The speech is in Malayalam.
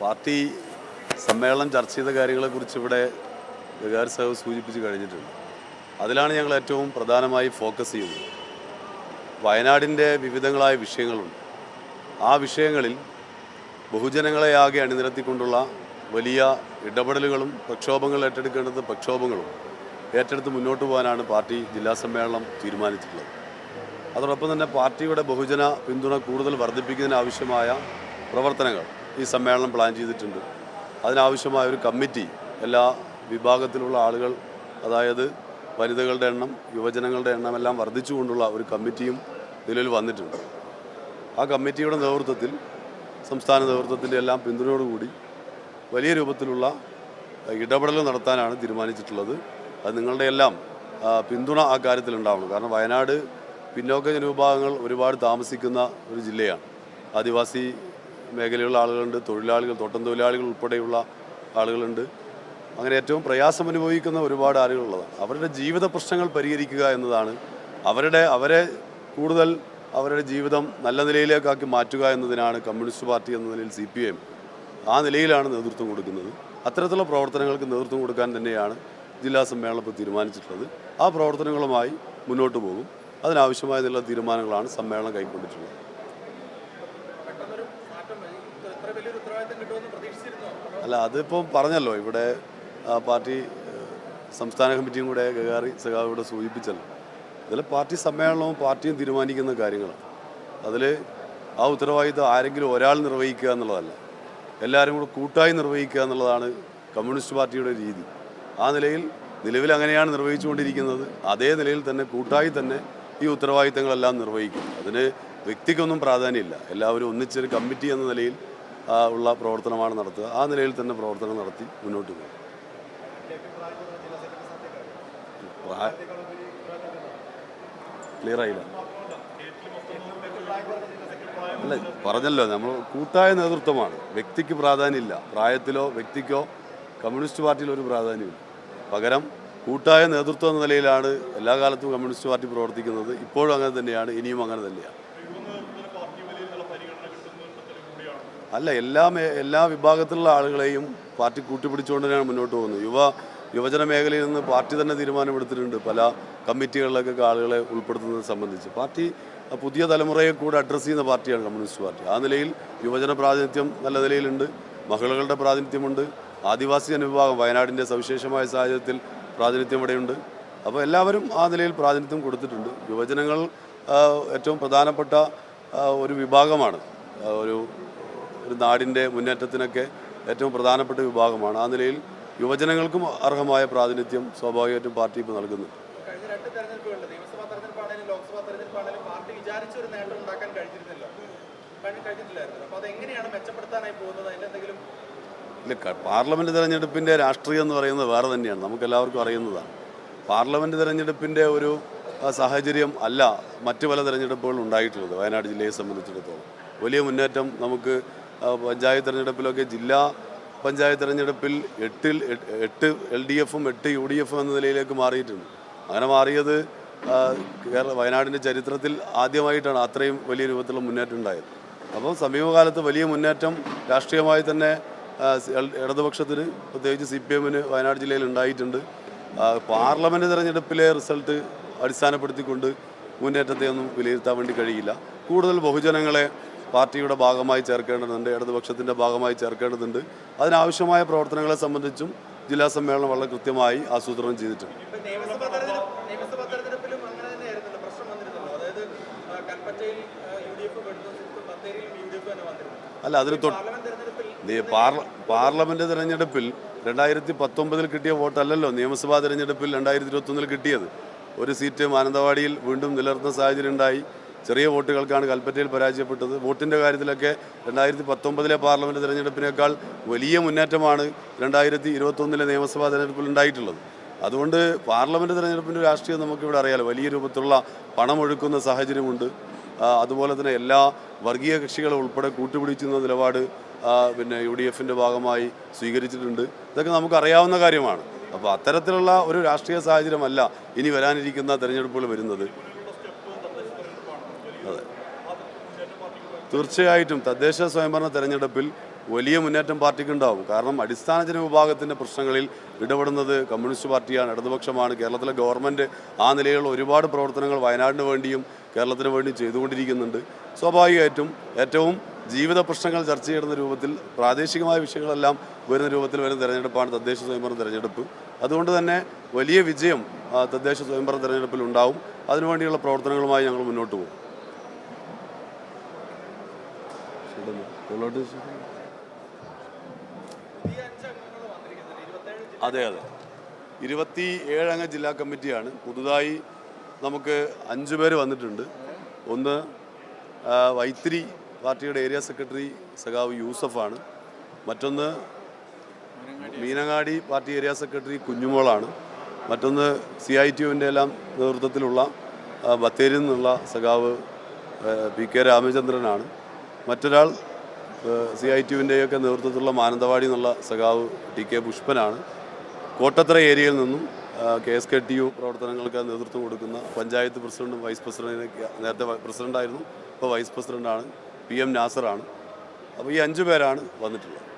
പാർട്ടി സമ്മേളനം ചർച്ച ചെയ്ത കാര്യങ്ങളെക്കുറിച്ച് ഇവിടെ ഗഗാർ സാഹിബ് സൂചിപ്പിച്ച് കഴിഞ്ഞിട്ടുണ്ട്. അതിലാണ് ഞങ്ങൾ ഏറ്റവും പ്രധാനമായി ഫോക്കസ് ചെയ്യുന്നത്. വയനാടിൻ്റെ വിവിധങ്ങളായ വിഷയങ്ങളുണ്ട്. ആ വിഷയങ്ങളിൽ ബഹുജനങ്ങളെ ആകെ അണിനിരത്തിക്കൊണ്ടുള്ള വലിയ ഇടപെടലുകളും പ്രക്ഷോഭങ്ങൾ ഏറ്റെടുക്കേണ്ടത് പ്രക്ഷോഭങ്ങളും ഏറ്റെടുത്ത് മുന്നോട്ട് പോകാനാണ് പാർട്ടി ജില്ലാ സമ്മേളനം തീരുമാനിച്ചിട്ടുള്ളത്. അതോടൊപ്പം തന്നെ പാർട്ടിയുടെ ബഹുജന പിന്തുണ കൂടുതൽ വർദ്ധിപ്പിക്കുന്നതിനാവശ്യമായ പ്രവർത്തനങ്ങൾ ഈ സമ്മേളനം പ്ലാൻ ചെയ്തിട്ടുണ്ട്. അതിനാവശ്യമായ ഒരു കമ്മിറ്റി എല്ലാ വിഭാഗത്തിലുള്ള ആളുകൾ, അതായത് വനിതകളുടെ എണ്ണം, യുവജനങ്ങളുടെ എണ്ണം എല്ലാം വർദ്ധിച്ചുകൊണ്ടുള്ള ഒരു കമ്മിറ്റിയും നിലവിൽ വന്നിട്ടുണ്ട്. ആ കമ്മിറ്റിയുടെ നേതൃത്വത്തിൽ, സംസ്ഥാന നേതൃത്വത്തിൻ്റെ എല്ലാം പിന്തുണയോടുകൂടി വലിയ രൂപത്തിലുള്ള ഇടപെടൽ നടത്താനാണ് തീരുമാനിച്ചിട്ടുള്ളത്. അത് നിങ്ങളുടെ എല്ലാം പിന്തുണ ആ കാര്യത്തിൽ ഉണ്ടാവണം. കാരണം വയനാട് പിന്നോക്ക ജനവിഭാഗങ്ങൾ ഒരുപാട് താമസിക്കുന്ന ഒരു ജില്ലയാണ്. ആദിവാസി മേഖലയിലുള്ള ആളുകളുണ്ട്, തൊഴിലാളികൾ, തോട്ടം തൊഴിലാളികൾ ഉൾപ്പെടെയുള്ള ആളുകളുണ്ട്. അങ്ങനെ ഏറ്റവും പ്രയാസം അനുഭവിക്കുന്ന ഒരുപാട് ആളുകളുള്ളതാണ്. അവരുടെ ജീവിത പ്രശ്നങ്ങൾ പരിഹരിക്കുക എന്നതാണ്, അവരെ കൂടുതൽ അവരുടെ ജീവിതം നല്ല നിലയിലേക്കാക്കി മാറ്റുക എന്നതിനാണ് കമ്മ്യൂണിസ്റ്റ് പാർട്ടി എന്ന നിലയിൽ CPM ആ നിലയിലാണ് നേതൃത്വം കൊടുക്കുന്നത്. അത്തരത്തിലുള്ള പ്രവർത്തനങ്ങൾക്ക് നേതൃത്വം കൊടുക്കാൻ തന്നെയാണ് ജില്ലാ സമ്മേളനം ഇപ്പോൾ തീരുമാനിച്ചിട്ടുള്ളത്. ആ പ്രവർത്തനങ്ങളുമായി മുന്നോട്ട് പോകും. അതിനാവശ്യമായതുള്ള തീരുമാനങ്ങളാണ് സമ്മേളനം കൈക്കൊണ്ടിട്ടുള്ളത്. അല്ല, അതിപ്പം പറഞ്ഞല്ലോ, ഇവിടെ പാർട്ടി സംസ്ഥാന കമ്മിറ്റിയും കൂടെ ഗഗാറി സഖാവ് ഇവിടെ സൂചിപ്പിച്ചല്ലോ. ഇതിൽ പാർട്ടി സമ്മേളനവും പാർട്ടിയും തീരുമാനിക്കുന്ന കാര്യങ്ങളാണ്. അതിൽ ആ ഉത്തരവാദിത്വം ആരെങ്കിലും ഒരാൾ നിർവഹിക്കുക എന്നുള്ളതല്ല, എല്ലാവരും കൂടെ കൂട്ടായി നിർവഹിക്കുക എന്നുള്ളതാണ് കമ്മ്യൂണിസ്റ്റ് പാർട്ടിയുടെ രീതി. ആ നിലവിൽ അങ്ങനെയാണ് നിർവഹിച്ചുകൊണ്ടിരിക്കുന്നത്. അതേ നിലയിൽ തന്നെ കൂട്ടായി തന്നെ ഈ ഉത്തരവാദിത്തങ്ങളെല്ലാം നിർവഹിക്കും. അതിന് വ്യക്തിക്കൊന്നും പ്രാധാന്യമില്ല. എല്ലാവരും ഒന്നിച്ചൊരു കമ്മിറ്റി എന്ന നിലയിൽ ഉള്ള പ്രവർത്തനമാണ് നടത്തുക. ആ നിലയിൽ തന്നെ പ്രവർത്തനം നടത്തി മുന്നോട്ട് പോകും. ക്ലിയർ ആയില്ല. അല്ല, പറഞ്ഞല്ലോ, നമ്മൾ കൂട്ടായ നേതൃത്വമാണ്. വ്യക്തിക്ക് പ്രാധാന്യമില്ല. പ്രായത്തിലോ വ്യക്തിക്കോ കമ്മ്യൂണിസ്റ്റ് പാർട്ടിയിൽ ഒരു പ്രാധാന്യമില്ല. പകരം കൂട്ടായ നേതൃത്വം എന്ന നിലയിലാണ് എല്ലാ കാലത്തും കമ്മ്യൂണിസ്റ്റ് പാർട്ടി പ്രവർത്തിക്കുന്നത്. ഇപ്പോഴും അങ്ങനെ തന്നെയാണ്, ഇനിയും അങ്ങനെ തന്നെയാണ്. അല്ല, എല്ലാ വിഭാഗത്തിലുള്ള ആളുകളെയും പാർട്ടി കൂട്ടിപ്പിടിച്ചുകൊണ്ട് തന്നെയാണ് മുന്നോട്ട് പോകുന്നത്. യുവജന മേഖലയിൽ നിന്ന് പാർട്ടി തന്നെ തീരുമാനമെടുത്തിട്ടുണ്ട് പല കമ്മിറ്റികളിലൊക്കെ ആളുകളെ ഉൾപ്പെടുത്തുന്നത് സംബന്ധിച്ച്. പാർട്ടി പുതിയ തലമുറയെ കൂടെ അഡ്രസ്സ് ചെയ്യുന്ന പാർട്ടിയാണ് കമ്മ്യൂണിസ്റ്റ് പാർട്ടി. ആ നിലയിൽ യുവജന പ്രാതിനിധ്യം നല്ല നിലയിലുണ്ട്, മഹിളകളുടെ പ്രാതിനിധ്യമുണ്ട്, ആദിവാസി ജനവിഭാഗം വയനാടിൻ്റെ സവിശേഷമായ സാഹചര്യത്തിൽ പ്രാതിനിധ്യം ഇവിടെയുണ്ട്. അപ്പോൾ എല്ലാവരും ആ നിലയിൽ പ്രാതിനിധ്യം കൊടുത്തിട്ടുണ്ട്. യുവജനങ്ങൾ ഏറ്റവും പ്രധാനപ്പെട്ട ഒരു വിഭാഗമാണ്. ഒരു നാടിൻ്റെ മുന്നേറ്റത്തിനൊക്കെ ഏറ്റവും പ്രധാനപ്പെട്ട വിഭാഗമാണ്. ആ നിലയിൽ യുവജനങ്ങൾക്കും അർഹമായ പ്രാതിനിധ്യം സ്വാഭാവികമായിട്ടും പാർട്ടി ഇപ്പോൾ നൽകുന്നുണ്ട്. ഇല്ല, പാർലമെൻറ്റ് തിരഞ്ഞെടുപ്പിൻ്റെ രാഷ്ട്രീയം എന്ന് പറയുന്നത് വേറെ തന്നെയാണ്, നമുക്കെല്ലാവർക്കും അറിയുന്നതാണ്. പാർലമെൻറ്റ് തിരഞ്ഞെടുപ്പിൻ്റെ ഒരു സാഹചര്യം അല്ല മറ്റു പല തിരഞ്ഞെടുപ്പുകളും ഉണ്ടായിട്ടുള്ളത്. വയനാട് ജില്ലയെ സംബന്ധിച്ചിടത്തോളം വലിയ മുന്നേറ്റം നമുക്ക് പഞ്ചായത്ത് തിരഞ്ഞെടുപ്പിലൊക്കെ, ജില്ലാ പഞ്ചായത്ത് തിരഞ്ഞെടുപ്പിൽ 8 LDFും 8 UDF എന്ന നിലയിലേക്ക് മാറിയിട്ടുണ്ട്. അങ്ങനെ മാറിയത് വയനാടിൻ്റെ ചരിത്രത്തിൽ ആദ്യമായിട്ടാണ് അത്രയും വലിയ രൂപത്തിലുള്ള മുന്നേറ്റം ഉണ്ടായത്. അപ്പോൾ സമീപകാലത്ത് വലിയ മുന്നേറ്റം രാഷ്ട്രീയമായി തന്നെ ഇടതുപക്ഷത്തിന്, പ്രത്യേകിച്ച് CPMന് വയനാട് ജില്ലയിൽ ഉണ്ടായിട്ടുണ്ട്. പാർലമെൻറ്റ് തിരഞ്ഞെടുപ്പിലെ റിസൾട്ട് അടിസ്ഥാനപ്പെടുത്തിക്കൊണ്ട് മുന്നേറ്റത്തെ ഒന്നും വിലയിരുത്താൻ വേണ്ടി കഴിയില്ല. കൂടുതൽ ബഹുജനങ്ങളെ പാർട്ടിയുടെ ഭാഗമായി ചേർക്കേണ്ടതുണ്ട്, ഇടതുപക്ഷത്തിൻ്റെ ഭാഗമായി ചേർക്കേണ്ടതുണ്ട്. അതിനാവശ്യമായ പ്രവർത്തനങ്ങളെ സംബന്ധിച്ചും ജില്ലാ സമ്മേളനം വളരെ കൃത്യമായി ആസൂത്രണം ചെയ്തിട്ടുണ്ട്. അല്ല, അതിന് പാർലമെൻറ്റ് തിരഞ്ഞെടുപ്പിൽ 2019 കിട്ടിയ വോട്ടല്ലല്ലോ നിയമസഭാ തിരഞ്ഞെടുപ്പിൽ 2021 കിട്ടിയത്. ഒരു സീറ്റ് മാനന്തവാടിയിൽ വീണ്ടും നിലനിർത്തുന്ന സാഹചര്യം ഉണ്ടായി. ചെറിയ വോട്ടുകൾക്കാണ് കൽപ്പറ്റയിൽ പരാജയപ്പെട്ടത്. വോട്ടിൻ്റെ കാര്യത്തിലൊക്കെ 2019 പാർലമെൻറ്റ് തിരഞ്ഞെടുപ്പിനേക്കാൾ വലിയ മുന്നേറ്റമാണ് 2021 നിയമസഭാ തിരഞ്ഞെടുപ്പിൽ ഉണ്ടായിട്ടുള്ളത്. അതുകൊണ്ട് പാർലമെൻറ്റ് തിരഞ്ഞെടുപ്പിൻ്റെ രാഷ്ട്രീയം നമുക്കിവിടെ അറിയാലോ. വലിയ രൂപത്തിലുള്ള പണമൊഴുക്കുന്ന സാഹചര്യമുണ്ട്. അതുപോലെ തന്നെ എല്ലാ വർഗീയ കക്ഷികളെ ഉൾപ്പെടെ കൂട്ടുപിടിക്കുന്ന നിലപാട് UDFിൻ്റെ ഭാഗമായി സ്വീകരിച്ചിട്ടുണ്ട്. ഇതൊക്കെ നമുക്കറിയാവുന്ന കാര്യമാണ്. അപ്പോൾ അത്തരത്തിലുള്ള ഒരു രാഷ്ട്രീയ സാഹചര്യമല്ല ഇനി വരാനിരിക്കുന്ന തിരഞ്ഞെടുപ്പുകൾ വരുന്നത്. അതെ, തീർച്ചയായിട്ടും തദ്ദേശ സ്വയംഭരണ തെരഞ്ഞെടുപ്പിൽ വലിയ മുന്നേറ്റം പാർട്ടിക്കുണ്ടാവും. കാരണം അടിസ്ഥാന ജനവിഭാഗത്തിൻ്റെ പ്രശ്നങ്ങളിൽ ഇടപെടുന്നത് കമ്മ്യൂണിസ്റ്റ് പാർട്ടിയാണ്, ഇടതുപക്ഷമാണ്. കേരളത്തിലെ ഗവൺമെൻറ് ആ നിലയിലുള്ള ഒരുപാട് പ്രവർത്തനങ്ങൾ വയനാടിന് വേണ്ടിയും കേരളത്തിന് വേണ്ടിയും ചെയ്തുകൊണ്ടിരിക്കുന്നുണ്ട്. സ്വാഭാവികമായിട്ടും ഏറ്റവും ജീവിത പ്രശ്നങ്ങൾ ചർച്ച ചെയ്യുന്ന രൂപത്തിൽ പ്രാദേശികമായ വിഷയങ്ങളെല്ലാം വരുന്ന രൂപത്തിൽ വരുന്ന തെരഞ്ഞെടുപ്പാണ് തദ്ദേശ സ്വയംഭരണ തെരഞ്ഞെടുപ്പ്. അതുകൊണ്ട് തന്നെ വലിയ വിജയം തദ്ദേശ സ്വയംഭരണ തെരഞ്ഞെടുപ്പിൽ ഉണ്ടാവും. അതിനുവേണ്ടിയുള്ള പ്രവർത്തനങ്ങളുമായി ഞങ്ങൾ മുന്നോട്ട് പോകും. അതെ 27 അംഗ ജില്ലാ കമ്മിറ്റിയാണ്. പുതുതായി നമുക്ക് 5 പേര് വന്നിട്ടുണ്ട്. ഒന്ന് വൈത്തിരി പാർട്ടിയുടെ ഏരിയ സെക്രട്ടറി സഖാവ് യൂസഫാണ്. മറ്റൊന്ന് മീനങ്ങാടി പാർട്ടി ഏരിയ സെക്രട്ടറി കുഞ്ഞുമോളാണ്. മറ്റൊന്ന് CITUവിൻ്റെ എല്ലാം നേതൃത്വത്തിലുള്ള ബത്തേരിയിൽ നിന്നുള്ള സഖാവ് PK രാമചന്ദ്രനാണ്. മറ്റൊരാൾ CITUവിൻ്റെയൊക്കെ നേതൃത്വത്തിലുള്ള മാനന്തവാടി എന്നുള്ള സഖാവ് TK പുഷ്പനാണ്. കോട്ടത്തറ ഏരിയയിൽ നിന്നും KSKTU പ്രവർത്തനങ്ങൾക്ക് നേതൃത്വം കൊടുക്കുന്ന പഞ്ചായത്ത് പ്രസിഡന്റും വൈസ് പ്രസിഡന്റിനെ നേരത്തെ പ്രസിഡൻ്റായിരുന്നു, ഇപ്പോൾ വൈസ് പ്രസിഡൻ്റാണ് PM നാസറാണ്. അപ്പോൾ ഈ 5 പേരാണ് വന്നിട്ടുള്ളത്.